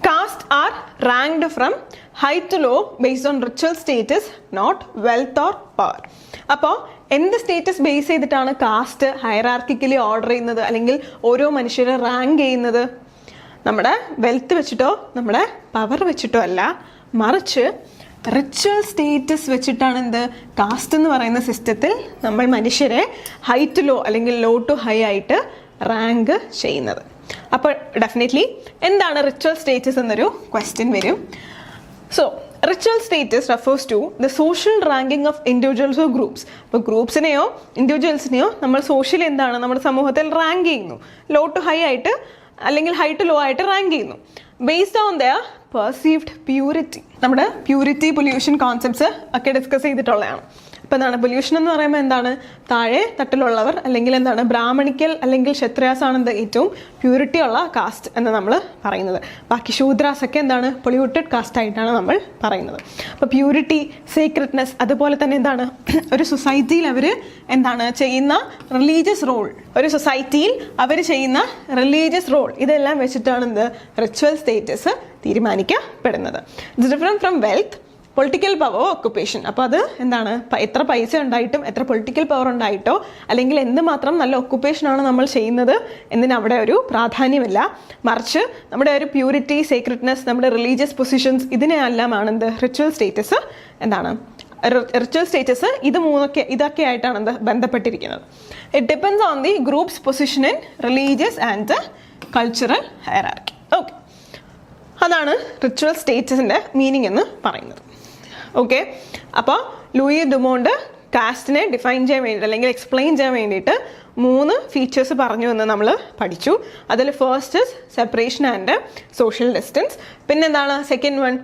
caste are ranked from high to low based on ritual status, not wealth or power. അപ്പോൾ എന്ത് സ്റ്റേറ്റസ് ബേസ് ചെയ്തിട്ടാണ് കാസ്റ്റ് ഹൈറാർക്കിക്കലി ഓർഡർ ചെയ്യുന്നത് അല്ലെങ്കിൽ ഓരോ മനുഷ്യരെ റാങ്ക് ചെയ്യുന്നത്? നമ്മുടെ വെൽത്ത് വെച്ചിട്ടോ നമ്മുടെ പവർ വെച്ചിട്ടോ അല്ല, മറിച്ച് റിച്വൽ സ്റ്റേറ്റസ് വെച്ചിട്ടാണ് എന്ത് കാസ്റ്റ് എന്ന് പറയുന്ന സിസ്റ്റത്തിൽ നമ്മൾ മനുഷ്യരെ ഹൈ ടു ലോ അല്ലെങ്കിൽ ലോ ടു ഹൈ ആയിട്ട് റാങ്ക് ചെയ്യുന്നത്. അപ്പോൾ ഡെഫിനറ്റ്ലി എന്താണ് റിച്വൽ സ്റ്റേറ്റസ് എന്നൊരു ക്വസ്റ്റ്യൻ വരും. So ritual status refers to the social ranking of individuals or groups. ഇപ്പോൾ ഗ്രൂപ്പ്സിനെയോ ഇൻഡിവിജ്വൽസിനെയോ നമ്മൾ സോഷ്യലി എന്താണ് നമ്മുടെ സമൂഹത്തിൽ റാങ്ക് ചെയ്യുന്നു, ലോ ടു ഹൈ ആയിട്ട് അല്ലെങ്കിൽ ഹൈ ടു ലോ ആയിട്ട് റാങ്ക് ചെയ്യുന്നു based on the perceived purity. നമ്മുടെ പ്യൂരിറ്റി പൊല്യൂഷൻ കോൺസെപ്റ്റ്സ് ഒക്കെ ഡിസ്കസ് ചെയ്തിട്ടുള്ളതാണ്. അപ്പോൾ എന്താണ് പൊല്യൂഷൻ എന്ന് പറയുമ്പോൾ എന്താണ്? താഴെ തട്ടിലുള്ളവർ അല്ലെങ്കിൽ എന്താണ് ബ്രാഹ്മണിക്കൽ അല്ലെങ്കിൽ ക്ഷത്രിയാസ് ആണ് ഏറ്റവും പ്യൂരിറ്റി ഉള്ള കാസ്റ്റ് എന്ന് നമ്മൾ പറയുന്നത്. ബാക്കി ശൂദ്രാസ് ഒക്കെ എന്താണ് പൊല്യൂട്ടഡ് കാസ്റ്റ് ആയിട്ടാണ് നമ്മൾ പറയുന്നത്. അപ്പോൾ പ്യൂരിറ്റി, സീക്രട്ട്നെസ്, അതുപോലെ തന്നെ എന്താണ് ഒരു സൊസൈറ്റിയിൽ അവർ എന്താണ് ചെയ്യുന്ന റിലീജിയസ് റോൾ, ഒരു സൊസൈറ്റിയിൽ അവർ ചെയ്യുന്ന റിലീജിയസ് റോൾ, ഇതെല്ലാം വെച്ചിട്ടാണ് എന്ത് റിച്വൽ സ്റ്റേറ്റസ് തീരുമാനിക്കപ്പെടുന്നത്. It's different from wealth. Political power occupation. അപ്പോൾ അത് എന്താണ്, എത്ര പൈസ ഉണ്ടായിട്ടും എത്ര പൊളിറ്റിക്കൽ പവർ ഉണ്ടായിട്ടോ അല്ലെങ്കിൽ എന്തുമാത്രം നല്ല ഒക്കുപ്പേഷനാണ് നമ്മൾ ചെയ്യുന്നത് എന്നതിന് അവിടെ ഒരു പ്രാധാന്യമില്ല. മറിച്ച് നമ്മുടെ ഒരു പ്യൂരിറ്റി, സീക്രട്ട്നെസ്, നമ്മുടെ റിലീജിയസ് പൊസിഷൻസ്, ഇതിനെല്ലാമാണ് എന്ത് റിച്വൽ സ്റ്റേറ്റസ് എന്താണ് റിച്വൽ സ്റ്റേറ്റസ് ഇതൊക്കെ ആയിട്ടാണ് എന്ത് ബന്ധപ്പെട്ടിരിക്കുന്നത്. It depends on the groups position in religious and cultural hierarchy. Okay, അതാണ് റിച്വൽ സ്റ്റേറ്റസിൻ്റെ മീനിങ് എന്ന് പറയുന്നത്. ഓക്കെ, അപ്പോൾ ലൂയി ഡുമോണ്ട് കാസ്റ്റിനെ ഡിഫൈൻ ചെയ്യാൻ വേണ്ടിയിട്ട് അല്ലെങ്കിൽ എക്സ്പ്ലെയിൻ ചെയ്യാൻ വേണ്ടിയിട്ട് 3 ഫീച്ചേഴ്സ് പറഞ്ഞു എന്ന് നമ്മൾ പഠിച്ചു. അതിൽ first is separation and social distance. പിന്നെന്താണ് second one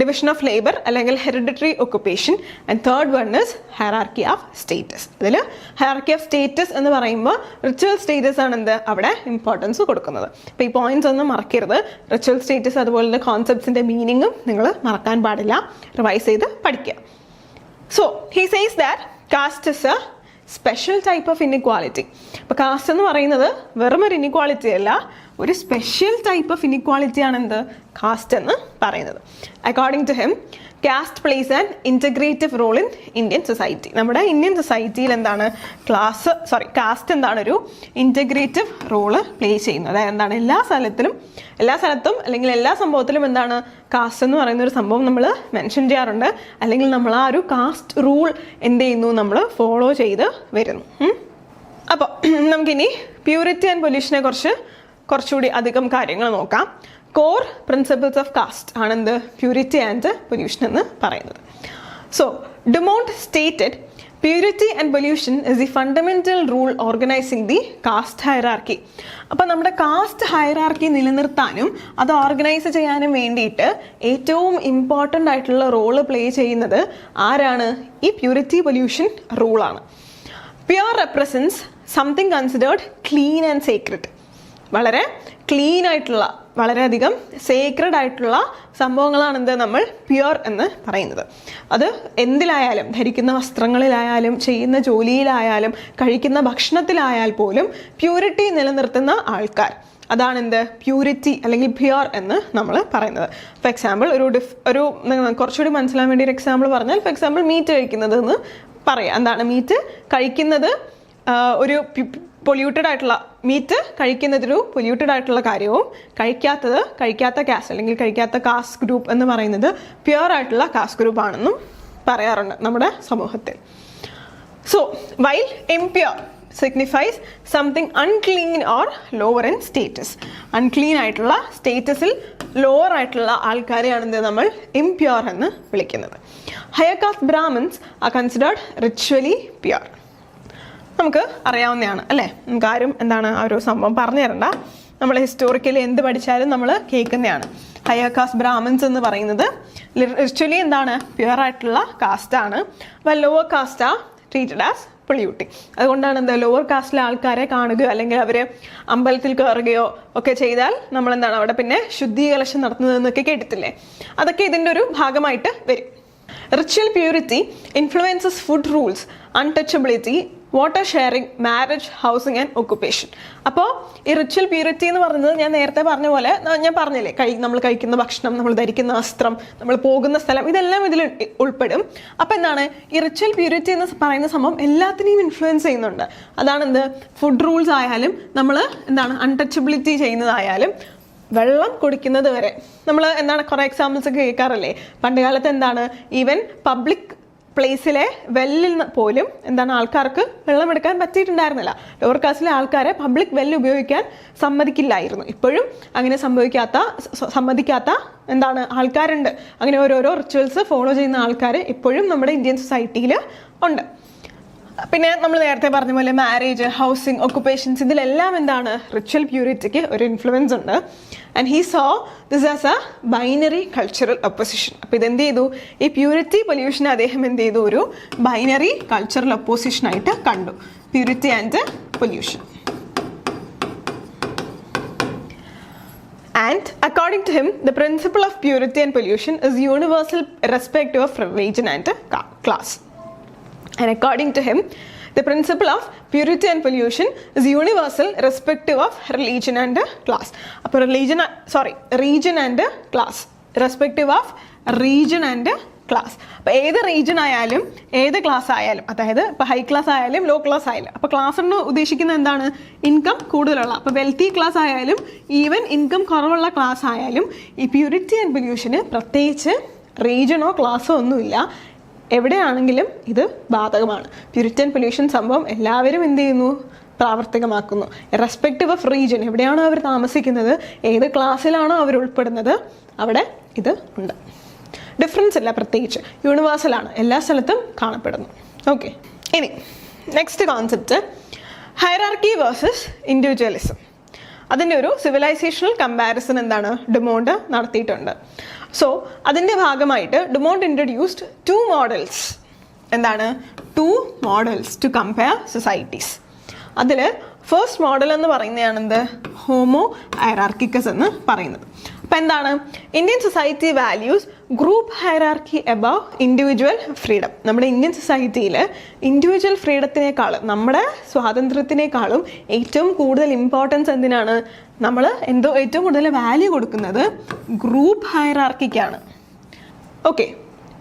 division of labour അല്ലെങ്കിൽ hereditary occupation. And third one is hierarchy of status. അതിൽ ഹയറാർക്കി ഓഫ് സ്റ്റേറ്റസ് എന്ന് പറയുമ്പോൾ റിച്വൽ സ്റ്റേറ്റസ് ആണ് എന്ത് അവിടെ ഇമ്പോർട്ടൻസ് കൊടുക്കുന്നത്. അപ്പോൾ ഈ പോയിന്റ്സ് ഒന്നും മറക്കരുത്. റിച്വൽ സ്റ്റേറ്റസ് അതുപോലെ തന്നെ കോൺസെപ്റ്റ്സിൻ്റെ മീനിങ്ങും നിങ്ങൾ മറക്കാൻ പാടില്ല, റിവൈസ് ചെയ്ത് പഠിക്കുക. So he says that caste is a special type of inequality. അപ്പോൾ കാസ്റ്റ് എന്ന് പറയുന്നത് വെറും ഒരു ഇൻഇക്വാളിറ്റി അല്ല, ഒരു സ്പെഷ്യൽ ടൈപ്പ് ഓഫ് ഇൻഇക്വാളിറ്റി ആണ് എന്ത് കാസ്റ്റ് എന്ന് പറയുന്നത്. According to him, caste plays an integrative role in Indian society. നമ്മുടെ ഇന്ത്യൻ സൊസൈറ്റിയിൽ എന്താണ് കാസ്റ്റ് എന്താണ് ഒരു ഇൻറ്റഗ്രേറ്റീവ് റോള് പ്ലേ ചെയ്യുന്നത്. അതായത് എന്താണ് എല്ലാ സ്ഥലത്തും അല്ലെങ്കിൽ എല്ലാ സംഭവത്തിലും എന്താണ് കാസ്റ്റ് എന്ന് പറയുന്ന ഒരു സംഭവം നമ്മൾ മെൻഷൻ ചെയ്യാറുണ്ട്. അല്ലെങ്കിൽ നമ്മൾ ആ ഒരു കാസ്റ്റ് റൂൾ എന്ത് ചെയ്യുന്നു, നമ്മൾ ഫോളോ ചെയ്ത് വരുന്നു. അപ്പോൾ നമുക്കിനി പ്യൂരിറ്റി ആൻഡ് പൊല്യൂഷനെ കുറച്ചുകൂടി അധികം കാര്യങ്ങൾ നോക്കാം. കോർ പ്രിൻസിപ്പിൾസ് ഓഫ് കാസ്റ്റ് ആണെന്ത് പ്യൂരിറ്റി ആൻഡ് പൊല്യൂഷൻ എന്ന് പറയുന്നത്. So Dumont stated purity and pollution is the fundamental rule organizing the caste hierarchy. അപ്പോൾ നമ്മുടെ കാസ്റ്റ് ഹയറാർക്കി നിലനിർത്താനും അത് ഓർഗനൈസ് ചെയ്യാനും വേണ്ടിയിട്ട് ഏറ്റവും ഇമ്പോർട്ടൻ്റ് ആയിട്ടുള്ള റോള് പ്ലേ ചെയ്യുന്നത് ആരാണ്? ഈ പ്യൂരിറ്റി പൊല്യൂഷൻ റൂളാണ്. Pure represents something considered clean and sacred. വളരെ ക്ലീൻ ആയിട്ടുള്ള, വളരെയധികം സേക്രഡ് ആയിട്ടുള്ള സംഭവങ്ങളാണ് എന്ത് നമ്മൾ പ്യുർ എന്ന് പറയുന്നത്. അത് എന്തിലായാലും, ധരിക്കുന്ന വസ്ത്രങ്ങളിലായാലും ചെയ്യുന്ന ജോലിയിലായാലും കഴിക്കുന്ന ഭക്ഷണത്തിലായാൽ പോലും പ്യൂരിറ്റി നിലനിർത്തുന്ന ആൾക്കാർ, അതാണ് എന്ത് പ്യൂരിറ്റി അല്ലെങ്കിൽ പ്യുർ എന്ന് നമ്മൾ പറയുന്നത്. ഫോർ എക്സാമ്പിൾ ഒരു കുറച്ചുകൂടി മനസ്സിലാൻ വേണ്ടി ഒരു എക്സാമ്പിൾ പറഞ്ഞാൽ, ഫോർ എക്സാമ്പിൾ മീറ്റ് കഴിക്കുന്നത് എന്ന് പറയാം. എന്താണ് മീറ്റ് കഴിക്കുന്നത് ഒരു പൊല്യൂട്ടഡ് ആയിട്ടുള്ള മീറ്റ് കഴിക്കുന്നതൊരു പൊല്യൂട്ടഡ് ആയിട്ടുള്ള കാര്യവും കഴിക്കാത്ത കാസ്റ്റ് അല്ലെങ്കിൽ കഴിക്കാത്ത കാസ്റ്റ് ഗ്രൂപ്പ് എന്ന് പറയുന്നത് പ്യുർ ആയിട്ടുള്ള കാസ്റ്റ് ഗ്രൂപ്പ് ആണെന്നും പറയാറുണ്ട് നമ്മുടെ സമൂഹത്തിൽ. So while impure signifies something unclean or lower in status. Unclean ആയിട്ടുള്ള സ്റ്റേറ്റസിൽ ലോവർ ആയിട്ടുള്ള ആൾക്കാരെയാണ് നമ്മൾ ഇംപ്യുർ എന്ന് വിളിക്കുന്നത്. Higher caste Brahmins are considered ritually pure. നമുക്ക് അറിയാവുന്നതാണ് അല്ലേ, നമുക്ക് ആരും എന്താണ് ആ ഒരു സംഭവം പറഞ്ഞു തരണ്ട. നമ്മൾ ഹിസ്റ്റോറിക്കലി എന്ത് പഠിച്ചാലും നമ്മൾ കേൾക്കുന്നതാണ്. ഹയർ കാസ്റ്റ് ബ്രാഹ്മിൻസ് എന്ന് പറയുന്നത് റിച്വലി എന്താണ് പ്യുർ ആയിട്ടുള്ള കാസ്റ്റാണ്. അപ്പോൾ lower cast R treated as polluting. അതുകൊണ്ടാണ് എന്താ ലോവർ കാസ്റ്റിലെ ആൾക്കാരെ കാണുകയോ അല്ലെങ്കിൽ അവർ അമ്പലത്തിൽ കയറുകയോ ഒക്കെ ചെയ്താൽ നമ്മൾ എന്താണ് അവിടെ പിന്നെ ശുദ്ധീകരണം നടത്തുന്നതെന്നൊക്കെ കേട്ടിട്ടില്ലേ. അതൊക്കെ ഇതിൻ്റെ ഒരു ഭാഗമായിട്ട് വരും. Ritual purity influences food rules, untouchability, water sharing, marriage, housing and occupation. അപ്പോൾ ഈ റിച്വൽ പ്യൂരിറ്റി എന്ന് പറയുന്നത് ഞാൻ നേരത്തെ പറഞ്ഞ പോലെ ഞാൻ പറഞ്ഞില്ലേ, നമ്മൾ കഴിക്കുന്ന ഭക്ഷണം, നമ്മൾ ധരിക്കുന്ന വസ്ത്രം, നമ്മൾ പോകുന്ന സ്ഥലം, ഇതെല്ലാം ഇതിൽ ഉൾപ്പെടും. അപ്പോൾ എന്താണ് ഈ റിച്വൽ പ്യൂരിറ്റി എന്ന് പറയുന്ന സംഭവം എല്ലാത്തിനെയും ഇൻഫ്ലുവൻസ് ചെയ്യുന്നുണ്ട്. അതാണെന്ത് ഫുഡ് റൂൾസ് ആയാലും നമ്മൾ എന്താണ് അൺടച്ചബിലിറ്റി ചെയ്യുന്നതായാലും വെള്ളം കുടിക്കുന്നത് വരെ നമ്മൾ എന്താണ് കുറേ എക്സാമ്പിൾസ് ഒക്കെ കേൾക്കാറല്ലേ. പണ്ട് കാലത്ത് എന്താണ് ഈവൻ പബ്ലിക് പ്ലേസിലെ വെല്ലിൽ പോലും എന്താണ് ആൾക്കാർക്ക് വെള്ളം എടുക്കാൻ പറ്റിയിട്ടുണ്ടായിരുന്നില്ല. ലോവർ കാസ്റ്റിലെ ആൾക്കാരെ പബ്ലിക് വെല്ല് ഉപയോഗിക്കാൻ സമ്മതിക്കില്ലായിരുന്നു. ഇപ്പോഴും അങ്ങനെ സമ്മതിക്കാത്ത എന്താണ് ആൾക്കാരുണ്ട്. അങ്ങനെ ഓരോരോ റിച്വൽസ് ഫോളോ ചെയ്യുന്ന ആൾക്കാർ ഇപ്പോഴും നമ്മുടെ ഇന്ത്യൻ സൊസൈറ്റിയിൽ ഉണ്ട്. പിന്നെ നമ്മൾ നേരത്തെ പറഞ്ഞ പോലെ മാരേജ്, ഹൗസിംഗ്, ഒക്കുപ്പേഷൻസ്, ഇതിലെല്ലാം എന്താണ് റിച്വൽ പ്യൂരിറ്റിക്ക് ഒരു ഇൻഫ്ലുവൻസ് ഉണ്ട്. And he so this as A binary cultural opposition. അപ്പോൾ ഇതെന്ത് ചെയ്തു, ഈ പ്യൂരിറ്റി പൊല്യൂഷനെ അദ്ദേഹം എന്ത് ചെയ്തു, ഒരു ബൈനറി കൾച്ചറൽ ഒപ്പോസിഷനായിട്ട് കണ്ടു. Purity and pollution. And according to him, the principle of purity and pollution is universal irrespective of religion and class. And according to him, the principle of purity and pollution is universal irrespective of religion and class. അപ്പോൾ region and class, irrespective of region and class. അപ്പോൾ ഏത് region ആയാലും ഏത് class ആയാലും, അതായത് ഇപ്പോൾ high class ആയാലും low class ആയാലും, അപ്പോൾ ക്ലാസ് കൊണ്ട് ഉദ്ദേശിക്കുന്നത് എന്താണ്? ഇൻകം കൂടുതലുള്ള. അപ്പോൾ വെൽത്തി ക്ലാസ് ആയാലും ഈവൻ ഇൻകം കുറവുള്ള ക്ലാസ് ആയാലും ഈ പ്യൂരിറ്റി ആൻഡ് പൊല്യൂഷന് പ്രത്യേകിച്ച് റീജിയനോ ക്ലാസ്സോ ഒന്നുമില്ല. എവിടെയാണെങ്കിലും ഇത് ബാധകമാണ്. പ്യൂരിറ്റി ആൻഡ് പൊല്യൂഷൻ സംഭവം എല്ലാവരും എന്ത് ചെയ്യുന്നു? പ്രാവർത്തികമാക്കുന്നു. റെസ്പെക്റ്റീവ് ഓഫ് റീജിയൻ, എവിടെയാണോ അവർ താമസിക്കുന്നത്, ഏത് ക്ലാസ്സിലാണോ അവർ ഉൾപ്പെടുന്നത്, അവിടെ ഇത് ഉണ്ട്. ഡിഫറൻസ് ഇല്ല, പ്രത്യേകിച്ച് യൂണിവേഴ്സലാണ്, എല്ലാ സ്ഥലത്തും കാണപ്പെടുന്നു. ഓക്കെ, ഇനി next concept hierarchy versus individualism. അതിൻ്റെ ഒരു സിവിലൈസേഷണൽ കമ്പാരിസൺ എന്താണ്? ഡുമോണ്ട് നടത്തിയിട്ടുണ്ട്. സോ അതിൻ്റെ ഭാഗമായിട്ട് ഡുമോണ്ട് ഇൻട്രൊഡ്യൂസ്ഡ് 2 മോഡൽസ്. എന്താണ്? 2 മോഡൽസ് ടു കമ്പയർ സൊസൈറ്റീസ്. അതിൽ ഫസ്റ്റ് മോഡൽ എന്ന് പറയുന്നതാണെന്ത്? ഹോമോ ഹൈറാർക്കിക്കസ് എന്ന് പറയുന്നത്. അപ്പം എന്താണ്? Indian society values group hierarchy above individual freedom. നമ്മുടെ ഇന്ത്യൻ സൊസൈറ്റിയിൽ ഇൻഡിവിജ്വൽ ഫ്രീഡത്തിനേക്കാളും നമ്മുടെ സ്വാതന്ത്ര്യത്തിനേക്കാളും ഏറ്റവും കൂടുതൽ ഇമ്പോർട്ടൻസ് എന്തിനാണ്? നമ്മൾ ഏറ്റവും കൂടുതൽ വാല്യൂ കൊടുക്കുന്നത് ഗ്രൂപ്പ് ഹൈറാർക്കിക്കാണ്. ഓക്കെ,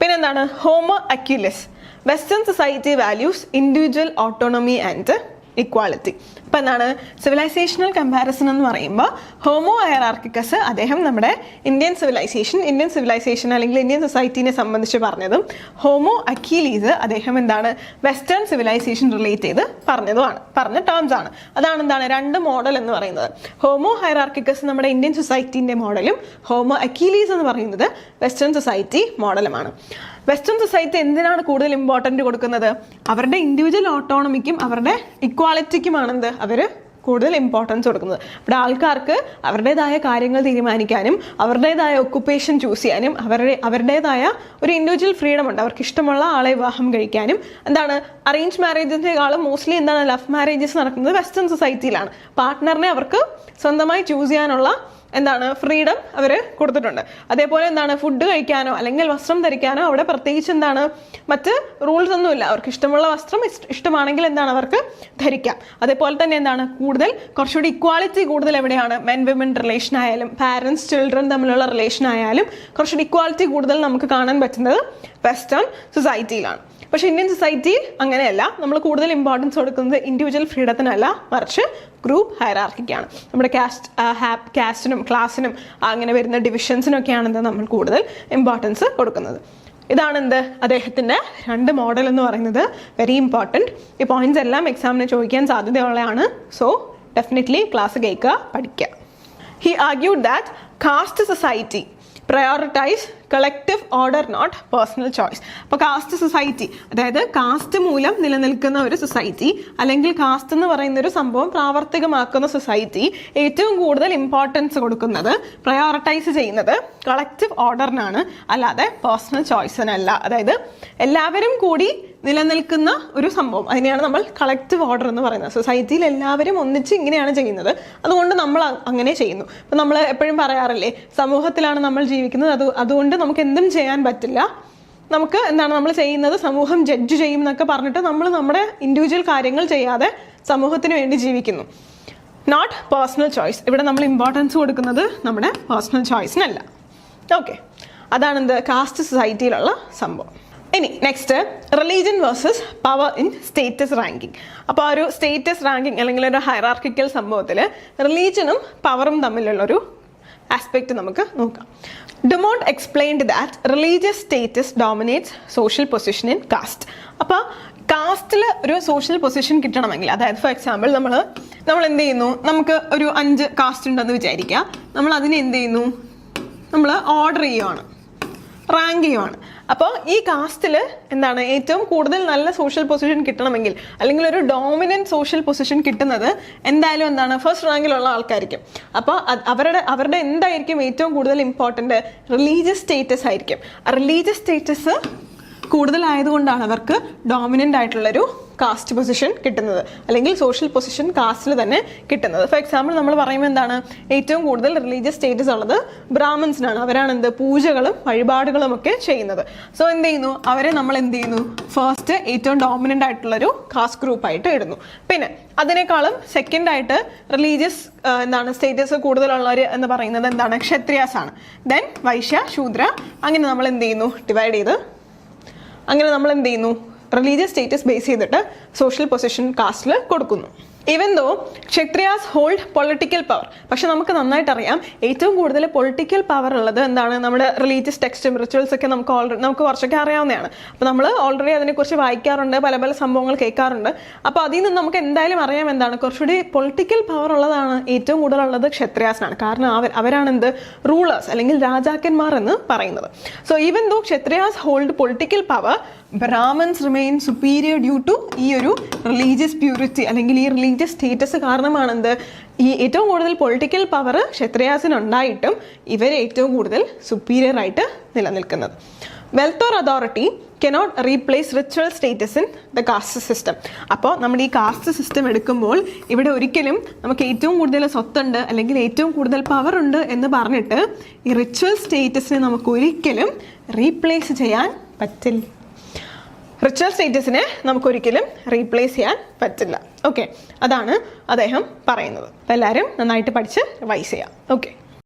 പിന്നെന്താണ്? Homo Aequalis western society values individual autonomy and equality. അപ്പം എന്താണ്? സിവിലൈസേഷണൽ കമ്പാരിസൺ എന്ന് പറയുമ്പോൾ ഹോമോ ഹൈറാർക്കിക്കസ് അദ്ദേഹം നമ്മുടെ ഇന്ത്യൻ സിവിലൈസേഷൻ അല്ലെങ്കിൽ ഇന്ത്യൻ സൊസൈറ്റീനെ സംബന്ധിച്ച് പറഞ്ഞതും, ഹോമോ അക്യൂലീസ് അദ്ദേഹം എന്താണ്? വെസ്റ്റേൺ സിവിലൈസേഷൻ റിലേറ്റ് ചെയ്ത് പറഞ്ഞ ടേംസ് ആണ്. അതാണ് എന്താണ്? 2 മോഡൽ എന്ന് പറയുന്നത്. ഹോമോ ഹൈറാർക്കിക്കസ് നമ്മുടെ ഇന്ത്യൻ സൊസൈറ്റീൻ്റെ മോഡലും ഹോമോ അക്യൂലീസ് എന്ന് പറയുന്നത് വെസ്റ്റേൺ സൊസൈറ്റി മോഡലുമാണ്. വെസ്റ്റേൺ സൊസൈറ്റി എന്തിനാണ് കൂടുതൽ ഇമ്പോർട്ടൻറ്റ് കൊടുക്കുന്നത്? അവരുടെ ഇൻഡിവിജ്വൽ ഓട്ടോണമിക്കും അവരുടെ ഇക്വാലിറ്റിക്കുമാണെന്ത് അവർ കൂടുതൽ ഇമ്പോർട്ടൻസ് കൊടുക്കുന്നത്. ഇവിടെ ആൾക്കാർക്ക് അവരുടേതായ കാര്യങ്ങൾ തീരുമാനിക്കാനും അവരുടേതായ ഒക്കുപ്പേഷൻ ചൂസ് ചെയ്യാനും അവരുടേതായ ഒരു ഇൻഡിവിജ്വൽ ഫ്രീഡം ഉണ്ട്. അവർക്ക് ഇഷ്ടമുള്ള ആളെ വിവാഹം കഴിക്കാനും. എന്താണ്? അറേഞ്ച് മാരേജിനേക്കാളും മോസ്റ്റ്ലി എന്താണ് ലവ് മാരേജസ് നടക്കുന്നത് വെസ്റ്റേൺ സൊസൈറ്റിയിലാണ്. പാർട്ട്ണറിനെ അവർക്ക് സ്വന്തമായി ചൂസ് ചെയ്യാനുള്ള എന്താണ് ഫ്രീഡം അവർ കൊടുത്തിട്ടുണ്ട്. അതേപോലെ എന്താണ് ഫുഡ് കഴിക്കാനോ അല്ലെങ്കിൽ വസ്ത്രം ധരിക്കാനോ അവിടെ പ്രത്യേകിച്ച് എന്താണ് മറ്റ് റൂൾസ് ഒന്നുമില്ല. അവർക്ക് ഇഷ്ടമുള്ള വസ്ത്രം ഇഷ്ടമാണെങ്കിൽ എന്താണ് അവർക്ക് ധരിക്കാം. അതേപോലെ തന്നെ എന്താണ് കുറച്ചുകൂടി ഇക്വാളിറ്റി കൂടുതൽ എവിടെയാണ്? മെൻ വിമൻ റിലേഷൻ ആയാലും പാരൻസ് ചിൽഡ്രൻ തമ്മിലുള്ള റിലേഷൻ ആയാലും കുറച്ചുകൂടി ഇക്വാളിറ്റി കൂടുതൽ നമുക്ക് കാണാൻ പറ്റുന്നത് വെസ്റ്റേൺ സൊസൈറ്റിയിലാണ്. പക്ഷെ ഇന്ത്യൻ സൊസൈറ്റിയിൽ അങ്ങനെയല്ല. നമ്മൾ കൂടുതൽ ഇമ്പോർട്ടൻസ് കൊടുക്കുന്നത് ഇൻഡിവിജ്വൽ ഫ്രീഡത്തിനല്ല, മറിച്ച് ഗ്രൂപ്പ് ഹൈറാർക്കിക്കാണ്. നമ്മുടെ കാസ്റ്റിനും ക്ലാസ്സിനും അങ്ങനെ വരുന്ന ഡിവിഷൻസിനൊക്കെയാണ് നമ്മൾ കൂടുതൽ ഇമ്പോർട്ടൻസ് കൊടുക്കുന്നത്. ഇതാണെന്ത് അദ്ദേഹത്തിൻ്റെ 2 മോഡൽ എന്ന് പറയുന്നത്. Very important. ഈ പോയിന്റ്സ് എല്ലാം എക്സാമിന് ചോദിക്കാൻ സാധ്യതയുള്ളതാണ്. സോ ഡെഫിനറ്റ്ലി ക്ലാസ് കേൾക്കുക, പഠിക്കുക. He argued that caste society prioritise collective order not personal choice. അപ്പോൾ കാസ്റ്റ് സൊസൈറ്റി, അതായത് കാസ്റ്റ് മൂലം നിലനിൽക്കുന്ന ഒരു സൊസൈറ്റി അല്ലെങ്കിൽ കാസ്റ്റ് എന്ന് പറയുന്ന ഒരു സംഭവം പ്രാവർത്തികമാക്കുന്ന സൊസൈറ്റി ഏറ്റവും കൂടുതൽ ഇമ്പോർട്ടൻസ് കൊടുക്കുന്നത്, പ്രയോറിറ്റൈസ് ചെയ്യുന്നത് കളക്റ്റീവ് ഓർഡറിനാണ്, അല്ലാതെ പേഴ്സണൽ ചോയ്സിനല്ല. അതായത് എല്ലാവരും കൂടി നിലനിൽക്കുന്ന ഒരു സംഭവം, അതിനെയാണ് നമ്മൾ കളക്റ്റീവ് ഓർഡർ എന്ന് പറയുന്നത്. സൊസൈറ്റിയിൽ എല്ലാവരും ഒന്നിച്ച് ഇങ്ങനെയാണ് ചെയ്യുന്നത്, അതുകൊണ്ട് നമ്മൾ അങ്ങനെ ചെയ്യുന്നു. ഇപ്പം നമ്മൾ എപ്പോഴും പറയാറില്ലേ, സമൂഹത്തിലാണ് നമ്മൾ ജീവിക്കുന്നത്, അതുകൊണ്ട് നമുക്ക് എന്തും ചെയ്യാൻ പറ്റില്ല, നമുക്ക് എന്താണ് നമ്മൾ ചെയ്യുന്നത് സമൂഹം ജഡ്ജ് ചെയ്യും എന്നൊക്കെ പറഞ്ഞിട്ട് നമ്മൾ നമ്മുടെ ഇൻഡിവിജ്വൽ കാര്യങ്ങൾ ചെയ്യാതെ സമൂഹത്തിന് വേണ്ടി ജീവിക്കുന്നു. Not personal choice. ഇവിടെ നമ്മൾ ഇമ്പോർട്ടൻസ് കൊടുക്കുന്നത് നമ്മുടെ പേഴ്സണൽ ചോയ്സിനല്ല. ഓക്കെ, അതാണെന്ത് കാസ്റ്റ് സൊസൈറ്റിയിലുള്ള സംഭവം. ഇനി next religion versus power in status ranking. അപ്പോൾ ഒരു സ്റ്റേറ്റസ് റാങ്കിങ് അല്ലെങ്കിൽ ഒരു ഹൈറാർക്കിക്കൽ സംഭവത്തിൽ റിലീജിയനും പവറും തമ്മിലുള്ളൊരു ആസ്പെക്റ്റ് നമുക്ക് നോക്കാം. Dumont explained that religious status dominates social position in caste. അപ്പോൾ കാസ്റ്റിൽ ഒരു സോഷ്യൽ പൊസിഷൻ കിട്ടണമെങ്കിൽ, അതായത് ഫോർ എക്സാമ്പിൾ നമ്മൾ എന്ത് ചെയ്യുന്നു, നമുക്ക് ഒരു 5 കാസ്റ്റ് ഉണ്ടെന്ന് വിചാരിക്കുക. നമ്മൾ അതിനെ എന്ത് ചെയ്യുന്നു, നമ്മൾ ഓർഡർ ചെയ്യുവാണ്, റാങ്ക് ചെയ്യുവാണ്. അപ്പോൾ ഈ കാസ്റ്റിൽ എന്താണ് ഏറ്റവും കൂടുതൽ നല്ല സോഷ്യൽ പൊസിഷൻ കിട്ടണമെങ്കിൽ, അല്ലെങ്കിൽ ഒരു ഡോമിനൻറ്റ് സോഷ്യൽ പൊസിഷൻ കിട്ടുന്നത് എന്തായാലും എന്താണ് ഫസ്റ്റ് റാങ്കിലുള്ള ആൾക്കായിരിക്കും. അപ്പോൾ അവരുടെ എന്തായിരിക്കും ഏറ്റവും കൂടുതൽ ഇമ്പോർട്ടൻ്റ്? റിലീജിയസ് സ്റ്റേറ്റസ് ആയിരിക്കും. റിലീജിയസ് സ്റ്റേറ്റസ് കൂടുതലായതുകൊണ്ടാണ് അവർക്ക് ഡോമിനൻ്റ് ആയിട്ടുള്ളൊരു കാസ്റ്റ് പൊസിഷൻ കിട്ടുന്നത്, അല്ലെങ്കിൽ സോഷ്യൽ പൊസിഷൻ കാസ്റ്റിൽ തന്നെ കിട്ടുന്നത്. ഫോർ എക്സാമ്പിൾ നമ്മൾ പറയുമ്പോൾ എന്താണ് ഏറ്റവും കൂടുതൽ റിലീജിയസ് സ്റ്റേറ്റസ് ഉള്ളത് ബ്രാഹ്മിൻസിനാണ്. അവരാണ് പൂജകളും വഴിപാടുകളും ഒക്കെ ചെയ്യുന്നത്. സോ എന്ത് ചെയ്യുന്നു, അവരെ നമ്മൾ എന്ത് ചെയ്യുന്നു, ഫസ്റ്റ് ഏറ്റവും ഡോമിനൻ്റ് ആയിട്ടുള്ളൊരു കാസ്റ്റ് ഗ്രൂപ്പായിട്ട് ഇടുന്നു. പിന്നെ അതിനേക്കാളും സെക്കൻഡായിട്ട് റിലീജിയസ് സ്റ്റേറ്റസ് കൂടുതലുള്ളവർ എന്ന് പറയുന്നത് ക്ഷത്രിയാസ് ആണ്. ദെൻ വൈശ്യ, ശൂദ്ര, അങ്ങനെ നമ്മൾ എന്ത് ചെയ്യുന്നു ഡിവൈഡ് ചെയ്ത് അങ്ങനെ നമ്മൾ എന്ത് ചെയ്യുന്നു, റിലീജിയസ് സ്റ്റേറ്റസ് ബേസ് ചെയ്തിട്ട് സോഷ്യൽ പൊസിഷൻ കാസ്റ്റിൽ കൊടുക്കുന്നു. Even though Kshatriyas hold political power, പക്ഷെ നമുക്ക് നന്നായിട്ട് അറിയാം ഏറ്റവും കൂടുതൽ പൊളിറ്റിക്കൽ പവർ ഉള്ളത് എന്താണ്, നമ്മുടെ റിലീജിയസ് ടെക്സ്റ്റും റിച്വൽസ് ഒക്കെ നമുക്ക് കുറച്ചൊക്കെ അറിയാവുന്നതാണ്. അപ്പോൾ നമ്മൾ ഓൾറെഡി അതിനെക്കുറിച്ച് വായിക്കാറുണ്ട്, പല പല സംഭവങ്ങൾ കേൾക്കാറുണ്ട്. അപ്പോൾ അതിൽ നിന്ന് നമുക്ക് എന്തായാലും അറിയാം എന്താണ് കുറച്ചുകൂടി പൊളിറ്റിക്കൽ പവർ ഉള്ളതാണ് ഏറ്റവും കൂടുതലുള്ളത് ക്ഷത്രിയാസിനാണ്. കാരണം അവരാണ് എന്ത് റൂളേഴ്സ് അല്ലെങ്കിൽ രാജാക്കന്മാർ എന്ന് പറയുന്നത്. So even though Kshatriyas hold political power, Brahmans remain superior due to ഈ ഒരു റിലീജിയസ് പ്യൂരിറ്റി അല്ലെങ്കിൽ ഈ റിലീജിയസ് സ്റ്റേറ്റസ് കാരണമാണെന്ത് ഈ ഏറ്റവും കൂടുതൽ പൊളിറ്റിക്കൽ പവർ ക്ഷത്രിയാസിനുണ്ടായിട്ടും ഇവർ ഏറ്റവും കൂടുതൽ സുപ്പീരിയർ ആയിട്ട് നിലനിൽക്കുന്നത്. Wealth or authority cannot replace ritual status in the caste system. അപ്പോൾ നമ്മുടെ ഈ കാസ്റ്റ് സിസ്റ്റം എടുക്കുമ്പോൾ ഇവിടെ ഒരിക്കലും നമുക്ക് ഏറ്റവും കൂടുതൽ സ്വത്തുണ്ട് അല്ലെങ്കിൽ ഏറ്റവും കൂടുതൽ പവർ ഉണ്ട് എന്ന് പറഞ്ഞിട്ട് ഈ റിച്വൽ സ്റ്റേറ്റസിനെ നമുക്ക് ഒരിക്കലും റീപ്ലേസ് ചെയ്യാൻ പറ്റില്ല. റിച്വൽ സ്റ്റേറ്റസിനെ നമുക്കൊരിക്കലും റീപ്ലേസ് ചെയ്യാൻ പറ്റില്ല. ഓക്കെ, അതാണ് അദ്ദേഹം പറയുന്നത്. അപ്പോൾ എല്ലാവരും നന്നായിട്ട് പഠിച്ച് റിവൈസ് ചെയ്യാം. ഓക്കെ.